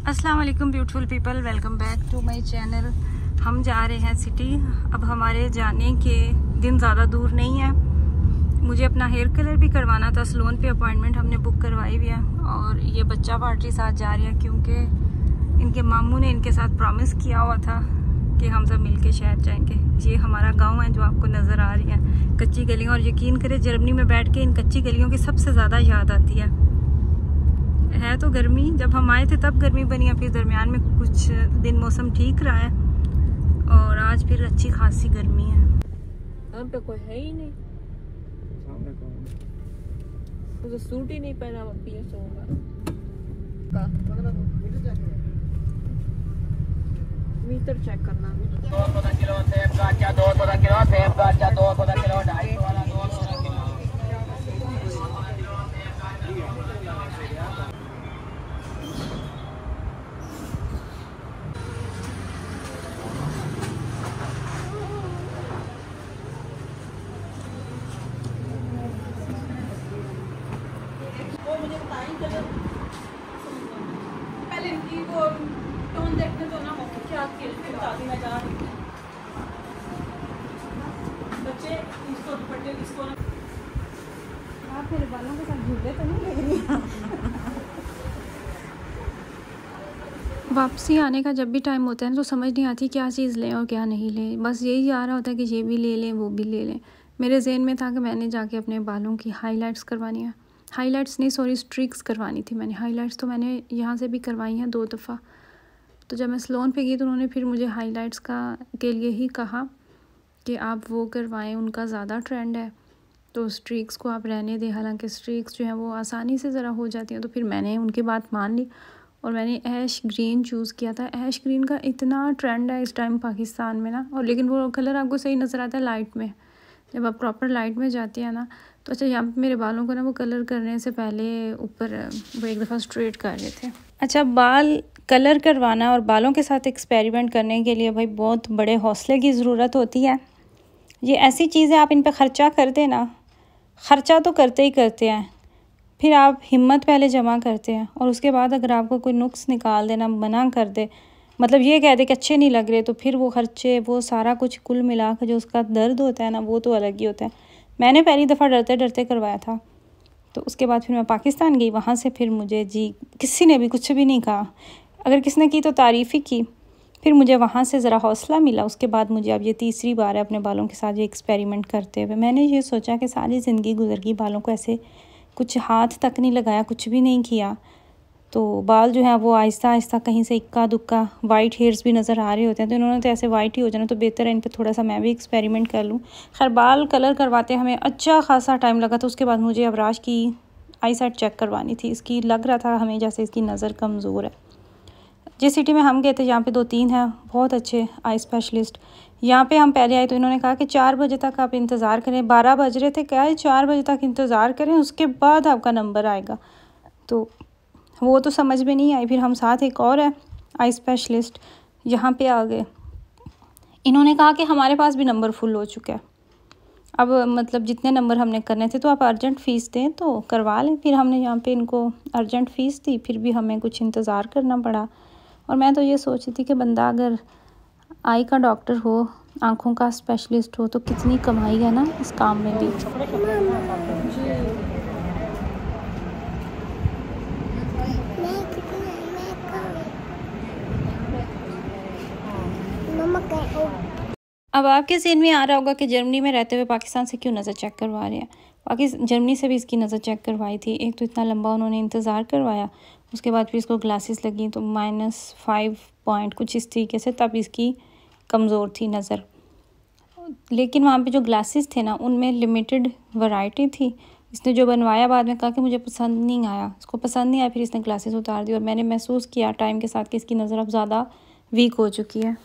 अस्सलाम वालेकुम beautiful people, welcome back to my channel. हम जा रहे हैं सिटी। अब हमारे जाने के दिन ज़्यादा दूर नहीं है। मुझे अपना हेयर कलर भी करवाना था, सलोन पे अपॉइंटमेंट हमने बुक करवाई हुई है। और ये बच्चा पार्टी साथ जा रही है क्योंकि इनके मामू ने इनके साथ प्रॉमिस किया हुआ था कि हम सब मिल के शहर जाएंगे। ये हमारा गाँव है जो आपको नज़र आ रही है, कच्ची गलियाँ। और यकीन करें जर्मनी में बैठ के इन कच्ची गलियों की सबसे ज़्यादा याद आती है तो गर्मी। जब हम आए थे तब गर्मी बनी है, फिर दरमियान में कुछ दिन मौसम ठीक रहा है और आज फिर अच्छी खासी गर्मी है। यहाँ पे कोई है ही नहीं, सामने कौन है? तो सूट ही नहीं पहना, अब भी ऐसा होगा। मीटर चेक करना। 2 किलो सेब का अच्छा, 2 किलो सेब का अच्छा, 2 किलो 250 वाला 2 किलो। पहले इनकी वो टोन देखते तो ना हो क्या ताज़ी में जा रही बच्चे इसको दुपट्टे इसको ना आप मेरे बालों के साथ झूले तो नहीं लग रही। वापसी आने का जब भी टाइम होता है ना तो समझ नहीं आती क्या चीज़ लें और क्या नहीं लें। बस यही आ रहा होता है कि ये भी ले लें वो भी ले लें। मेरे जहन में था कि मैंने जाके अपने बालों की हाइलाइट्स करवानी है। हाइलाइट्स नहीं, सॉरी, स्ट्रिक्स करवानी थी मैंने। हाइलाइट्स तो मैंने यहाँ से भी करवाई हैं 2 दफ़ा। तो जब मैं सलोन पे गई तो उन्होंने फिर मुझे हाइलाइट्स के लिए ही कहा कि आप वो करवाएं, उनका ज़्यादा ट्रेंड है। तो स्ट्रिक्स को आप रहने दें। हालांकि स्ट्रिक्स जो हैं वो आसानी से ज़रा हो जाती हैं। तो फिर मैंने उनकी बात मान ली और मैंने ऐश ग्रीन चूज़ किया था। ऐश ग्रीन का इतना ट्रेंड है इस टाइम पाकिस्तान में ना, और लेकिन वो कलर आपको सही नज़र आता है लाइट में। जब आप प्रॉपर लाइट में जाती हैं ना तो अच्छा, यहाँ पे मेरे बालों को ना वो कलर करने से पहले ऊपर वो एक दफ़ा स्ट्रेट कर रहे थे। अच्छा, बाल कलर करवाना और बालों के साथ एक्सपेरिमेंट करने के लिए भाई बहुत बड़े हौसले की ज़रूरत होती है। ये ऐसी चीज़ें आप इन पे ख़र्चा कर दें ना, ख़र्चा तो करते ही करते हैं, फिर आप हिम्मत पहले जमा करते हैं और उसके बाद अगर आपको कोई नुक्स निकाल देना, मना कर दे, मतलब ये कह दे कि अच्छे नहीं लग रहे, तो फिर वो खर्चे, वो सारा कुछ कुल मिला कर जो उसका दर्द होता है ना वो तो अलग ही होता है। मैंने पहली दफ़ा डरते डरते करवाया था। तो उसके बाद फिर मैं पाकिस्तान गई। वहाँ से फिर मुझे किसी ने भी कुछ भी नहीं कहा। अगर किसी ने की तो तारीफ़ ही की। फिर मुझे वहाँ से ज़रा हौसला मिला। उसके बाद मुझे अब ये तीसरी बार है अपने बालों के साथ ये एक्सपेरिमेंट करते हुए। मैंने ये सोचा कि सारी ज़िंदगी गुजर गई, बालों को ऐसे कुछ हाथ तक नहीं लगाया, कुछ भी नहीं किया, तो बाल जो है वो आहिस्ता आहिस्ता कहीं से इक्का दुक्का वाइट हेयर्स भी नज़र आ रहे होते हैं। तो इन्होंने तो ऐसे वाइट ही हो जाना, तो बेहतर है इन पे थोड़ा सा मैं भी एक्सपेरिमेंट कर लूँ। खैर, बाल कलर करवाते हमें अच्छा खासा टाइम लगा था। उसके बाद मुझे अबराज की आई साइट चेक करवानी थी। इसकी लग रहा था हमें जैसे इसकी नज़र कमज़ोर है। जिस सिटी में हम गए थे यहाँ पे 2-3 हैं बहुत अच्छे आई स्पेशलिस्ट। यहाँ पे हम पहले आए तो इन्होंने कहा कि 4 बजे तक आप इंतज़ार करें। 12 बज रहे थे, क्या है 4 बजे तक इंतज़ार करें, उसके बाद आपका नंबर आएगा। तो वो तो समझ में नहीं आई। फिर हम साथ एक और है आई स्पेशलिस्ट, यहाँ पे आ गए। इन्होंने कहा कि हमारे पास भी नंबर फुल हो चुका है, अब मतलब जितने नंबर हमने करने थे तो आप अर्जेंट फ़ीस दें तो करवा लें। फिर हमने यहाँ पे इनको अर्जेंट फ़ीस दी, फिर भी हमें कुछ इंतज़ार करना पड़ा। और मैं तो ये सोची थी कि बंदा अगर आई का डॉक्टर हो, आँखों का स्पेशलिस्ट हो, तो कितनी कमाई है ना इस काम में भी। अब आपके ज़हन में आ रहा होगा कि जर्मनी में रहते हुए पाकिस्तान से क्यों नज़र चेक करवा रहे हैं। जर्मनी से भी इसकी नज़र चेक करवाई थी। एक तो इतना लंबा उन्होंने इंतज़ार करवाया, उसके बाद फिर इसको ग्लासेस लगी तो -5 पॉइंट कुछ इस तरीके से, तब इसकी कमज़ोर थी नज़र। लेकिन वहाँ पे जो ग्लासेस थे ना उनमें लिमिटेड वैरायटी थी। इसने जो बनवाया बाद में कहा कि मुझे पसंद नहीं आया, इसको पसंद नहीं आया, फिर इसने ग्लासेस उतार दी। और मैंने महसूस किया टाइम के साथ कि इसकी नज़र अब ज़्यादा वीक हो चुकी है।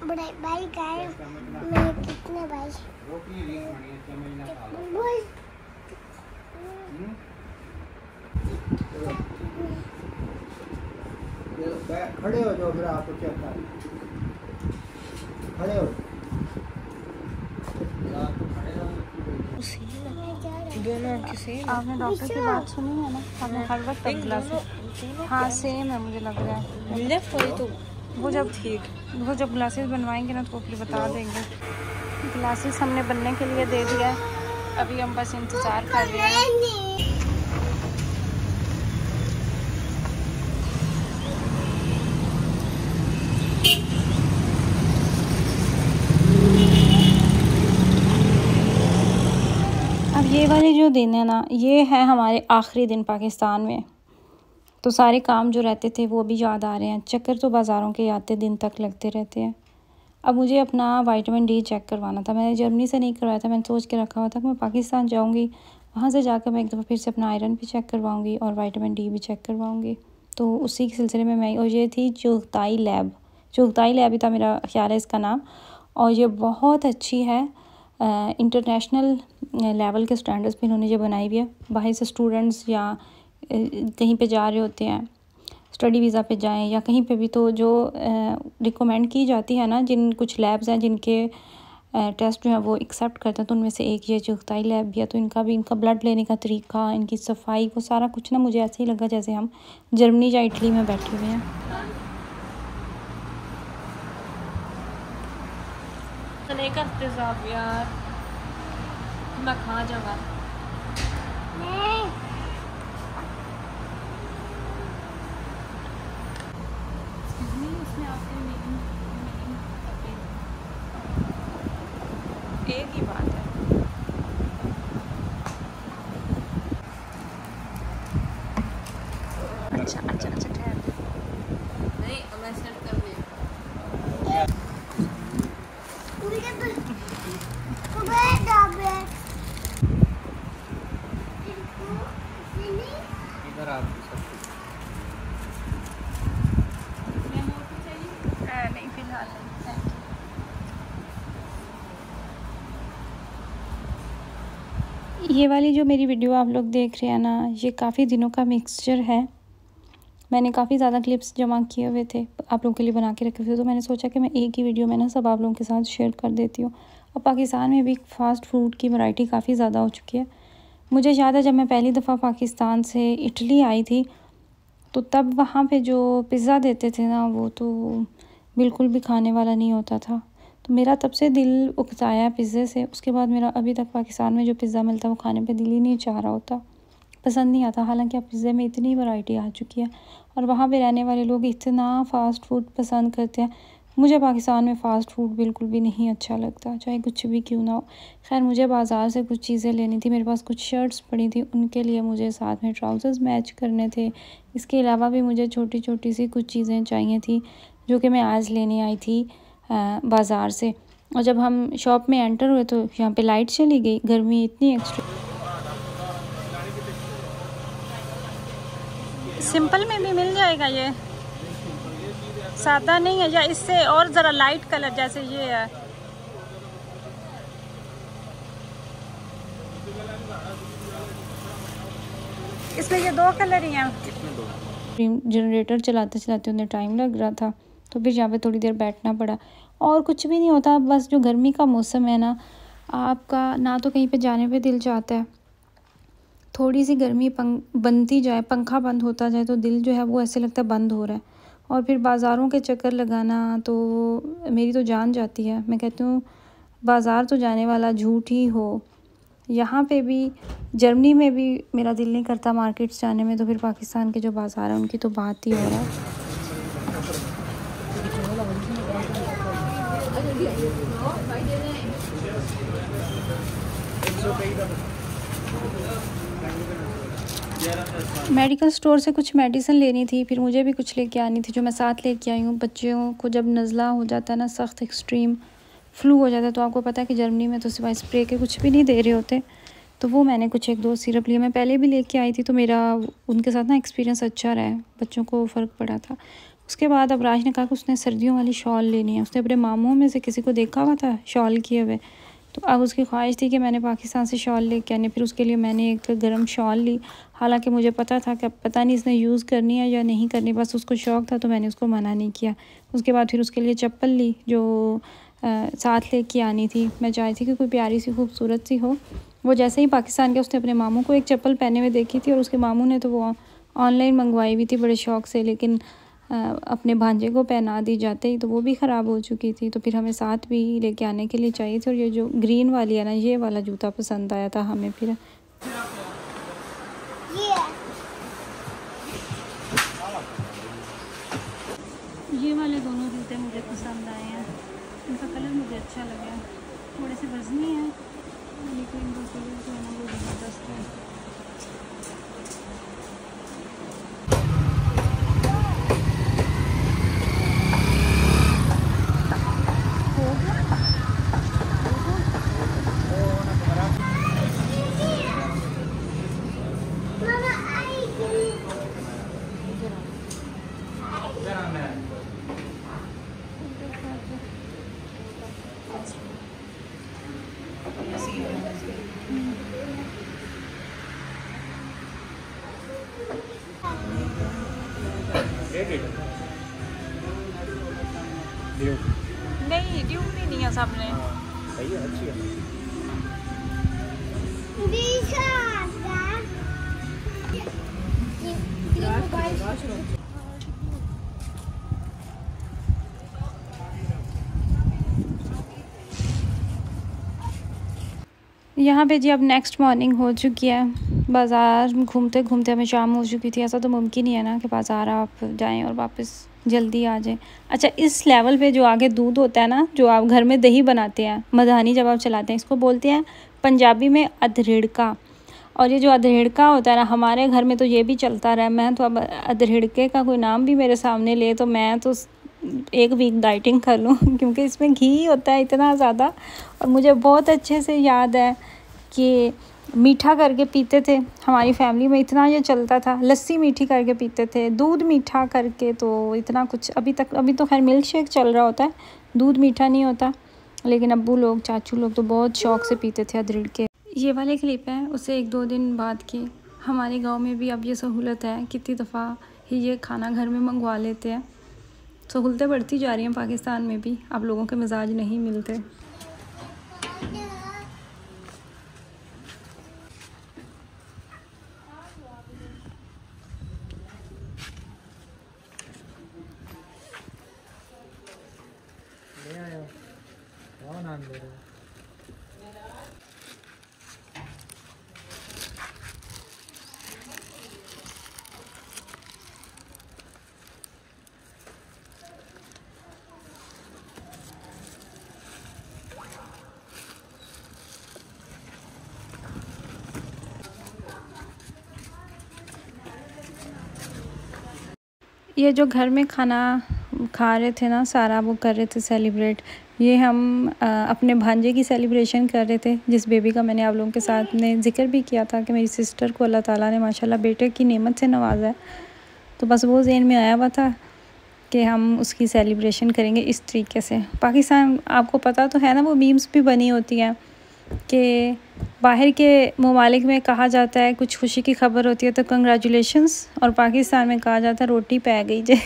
बड़े भाई गए मेरे कितने भाई खड़े हो जाओ, फिर आपको चेक कर खड़े हो दोनों किसी आपने डॉक्टर की बात सुनी है ना, आपने हर वक्त अब ग्लासेस, हाँ सेम है मुझे लग रहा है। लेफ्ट वाली तो वो जब ठीक, वो जब ग्लासेस बनवाएंगे ना तो वो फिर बता देंगे। ग्लासेस हमने बनने के लिए दे दिया है, अभी हम बस इंतज़ार कर रहे हैं। अब ये वाले जो दिन है ना, ये है हमारे आखिरी दिन पाकिस्तान में, तो सारे काम जो रहते थे वो भी याद आ रहे हैं। चक्कर तो बाज़ारों के आते दिन तक लगते रहते हैं। अब मुझे अपना विटामिन डी चेक करवाना था, मैंने जर्मनी से नहीं करवाया था, मैंने सोच के रखा हुआ था कि मैं पाकिस्तान जाऊंगी, वहाँ से जाकर मैं एक दफ़ा फिर से अपना आयरन भी चेक करवाऊंगी और विटामिन डी भी चेक करवाऊंगी। तो उसी के सिलसिले में मैं, और ये थी चुगताई लैब, चुगताई लैब ही था मेरा ख्याल है इसका नाम, और ये बहुत अच्छी है। इंटरनेशनल लेवल के स्टैंडर्ड्स पे इन्होंने ये बनाई हुई है। बाहर से स्टूडेंट्स या कहीं पे जा रहे होते हैं, स्टडी वीज़ा पे जाएं या कहीं पे भी, तो जो रिकमेंड की जाती है ना, जिन कुछ लैब्स हैं जिनके टेस्ट जो है वो एक्सेप्ट करते हैं, तो उनमें से एक ये चुगताई लैब भी है। तो इनका भी, इनका ब्लड लेने का तरीका, इनकी सफाई, वो सारा कुछ ना मुझे ऐसे ही लगा जैसे हम जर्मनी या इटली में बैठे हुए हैं। नहीं करते साहब यार, मैं खा जाऊंगा। एक ही बात है। अच्छा अच्छा अच्छा ठहर, नहीं मैं सेट कर दिया। इधर आप नहीं फिलहाल नहीं। ये वाली जो मेरी वीडियो आप लोग देख रहे हैं ना, ये काफ़ी दिनों का मिक्सचर है। मैंने काफ़ी ज़्यादा क्लिप्स जमा किए हुए थे, आप लोगों के लिए बना के रखे हुए थे, तो मैंने सोचा कि मैं एक ही वीडियो में ना सब आप लोगों के साथ शेयर कर देती हूँ। और पाकिस्तान में भी फ़ास्ट फूड की वैरायटी काफ़ी ज़्यादा हो चुकी है। मुझे याद है जब मैं पहली दफ़ा पाकिस्तान से इटली आई थी, तो तब वहाँ पे जो पिज़्ज़ा देते थे ना, वो तो बिल्कुल भी खाने वाला नहीं होता था। तो मेरा तब से दिल उकताया पिज़्ज़े से। उसके बाद मेरा अभी तक पाकिस्तान में जो पिज़्ज़ा मिलता है वो खाने पे दिल ही नहीं चाह रहा होता, पसंद नहीं आता। हालांकि अब पिज़्ज़े में इतनी वैरायटी आ चुकी है और वहाँ पे रहने वाले लोग इतना फ़ास्ट फूड पसंद करते हैं। मुझे पाकिस्तान में फ़ास्ट फूड बिल्कुल भी नहीं अच्छा लगता, चाहे कुछ भी क्यों ना हो। खैर, मुझे बाज़ार से कुछ चीज़ें लेनी थी, मेरे पास कुछ शर्ट्स पड़ी थी, उनके लिए मुझे साथ में ट्राउज़र्स मैच करने थे। इसके अलावा भी मुझे छोटी छोटी सी कुछ चीज़ें चाहिए थी जो कि मैं आज लेने आई थी बाज़ार से। और जब हम शॉप में एंटर हुए तो यहाँ पे लाइट चली गई, गर्मी इतनी एक्स्ट्रीम। सिंपल में भी मिल जाएगा ये, सादा नहीं है, या इससे और ज़रा लाइट कलर जैसे ये है। इसमें ये दो कलर ही हैं। जनरेटर चलाते चलाते उन्हें टाइम लग रहा था, तो फिर यहाँ पे थोड़ी देर बैठना पड़ा। और कुछ भी नहीं होता, बस जो गर्मी का मौसम है ना, आपका ना तो कहीं पे जाने पे दिल चाहता है, थोड़ी सी गर्मी बनती जाए, पंखा बंद होता जाए तो दिल जो है वो ऐसे लगता है बंद हो रहा है। और फिर बाज़ारों के चक्कर लगाना तो मेरी तो जान जाती है। मैं कहती हूँ बाज़ार तो जाने वाला झूठ ही हो। यहाँ पे भी, जर्मनी में भी मेरा दिल नहीं करता मार्केट्स जाने में, तो फिर पाकिस्तान के जो बाज़ार हैं उनकी तो बात ही हो रहा है। मेडिकल स्टोर से कुछ मेडिसिन लेनी थी, फिर मुझे भी कुछ लेके आनी थी जो मैं साथ लेके आई हूँ। बच्चों को जब नज़ला हो जाता है ना, सख्त एक्सट्रीम फ्लू हो जाता है, तो आपको पता है कि जर्मनी में तो सिवाय स्प्रे के कुछ भी नहीं दे रहे होते। तो वो मैंने कुछ एक दो सिरप लिए, मैं पहले भी लेके आई थी, तो मेरा उनके साथ ना एक्सपीरियंस अच्छा रहा है, बच्चों को फ़र्क पड़ा था। उसके बाद अबराज ने कहा कि उसने सर्दियों वाली शॉल लेनी है। उसने अपने मामों में से किसी को देखा हुआ था शॉल किए हुए, तो अब उसकी ख्वाहिश थी कि मैंने पाकिस्तान से शॉल लेके आनी। फिर उसके लिए मैंने एक गर्म शॉल ली। हालांकि मुझे पता था कि अब पता नहीं इसने यूज़ करनी है या नहीं करनी, बस उसको शौक़ था तो मैंने उसको मना नहीं किया। उसके बाद फिर उसके लिए चप्पल ली जो साथ लेके आनी थी। मैं चाहती थी कि कोई प्यारी सी खूबसूरत सी हो। वो जैसे ही पाकिस्तान गया उसने अपने मामू को एक चप्पल पहने हुए देखी थी और उसके मामू ने तो वो ऑनलाइन मंगवाई हुई थी बड़े शौक़ से, लेकिन अपने भांजे को पहना दी जाते ही तो वो भी ख़राब हो चुकी थी। तो फिर हमें साथ भी लेके आने के लिए चाहिए थे। और ये जो ग्रीन वाली है ना, ये वाला जूता पसंद आया था हमें। फिर ये वाले दोनों जूते मुझे पसंद आए हैं, इनका कलर मुझे अच्छा लगा। थोड़े से वज़नी हैं लेकिन इनका कलर जो है ना वो ज़बरदस्त है। नहीं ड्यूब भी नहीं है सामने। सही है, अच्छी है। यहाँ पे जी अब नेक्स्ट मॉर्निंग हो चुकी है। बाज़ार घूमते घूमते हमें शाम हो चुकी थी। ऐसा तो मुमकिन ही है ना कि बाज़ार आप जाएं और वापस जल्दी आ जाएं। अच्छा, इस लेवल पे जो आगे दूध होता है ना, जो आप घर में दही बनाते हैं, मधानी जब आप चलाते हैं, इसको बोलते हैं पंजाबी में अधरिड़का। और ये जो अधरिड़का होता है ना, हमारे घर में तो ये भी चलता रहा। मैं तो अब अधरिड़के का कोई नाम भी मेरे सामने ले तो मैं तो एक वीक डाइटिंग कर लूँ क्योंकि इसमें घी होता है इतना ज़्यादा। और मुझे बहुत अच्छे से याद है कि मीठा करके पीते थे हमारी फैमिली में, इतना ये चलता था। लस्सी मीठी करके पीते थे, दूध मीठा करके तो इतना कुछ अभी तो खैर मिल्क शेक चल रहा होता है, दूध मीठा नहीं होता। लेकिन अब्बू लोग, चाचू लोग तो बहुत शौक़ से पीते थे अधरिड़के। ये वाले क्लिप है उससे 1-2 दिन बाद की। हमारे गाँव में भी अब ये सहूलत है, कितनी दफ़ा ही ये खाना घर में मंगवा लेते हैं। सहूलतें बढ़ती जा रही हैं पाकिस्तान में भी, आप लोगों के मिजाज नहीं मिलते। नाम ले रहे हो? ये जो घर में खाना खा रहे थे ना सारा, वो कर रहे थे सेलिब्रेट। ये हम अपने भांजे की सेलिब्रेशन कर रहे थे, जिस बेबी का मैंने आप लोगों के साथ में ज़िक्र भी किया था कि मेरी सिस्टर को अल्लाह ताला ने माशाल्लाह बेटे की नेमत से नवाजा है। तो बस वो ज़हन में आया हुआ था कि हम उसकी सेलिब्रेशन करेंगे इस तरीके से। पाकिस्तान आपको पता तो है ना, वो मीम्स भी बनी होती हैं कि बाहर के ममालिक में कहा जाता है कुछ खुशी की खबर होती है तो कंग्रेचुलेशंस, और पाकिस्तान में कहा जाता है रोटी पै गई जे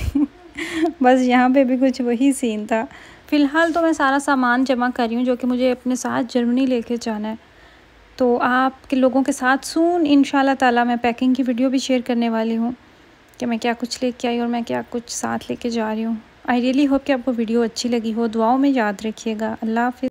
बस यहाँ पे भी कुछ वही सीन था। फ़िलहाल तो मैं सारा सामान जमा कर रही हूँ जो कि मुझे अपने साथ जर्मनी लेके जाना है। तो आपके लोगों के साथ सून इंशाल्लाह ताला मैं पैकिंग की वीडियो भी शेयर करने वाली हूँ कि मैं क्या कुछ लेके आई और मैं क्या कुछ साथ लेके जा रही हूँ। आई रियली होप कि आपको वीडियो अच्छी लगी हो। दुआओं में याद रखिएगा। अल्लाह हाफ़िज़।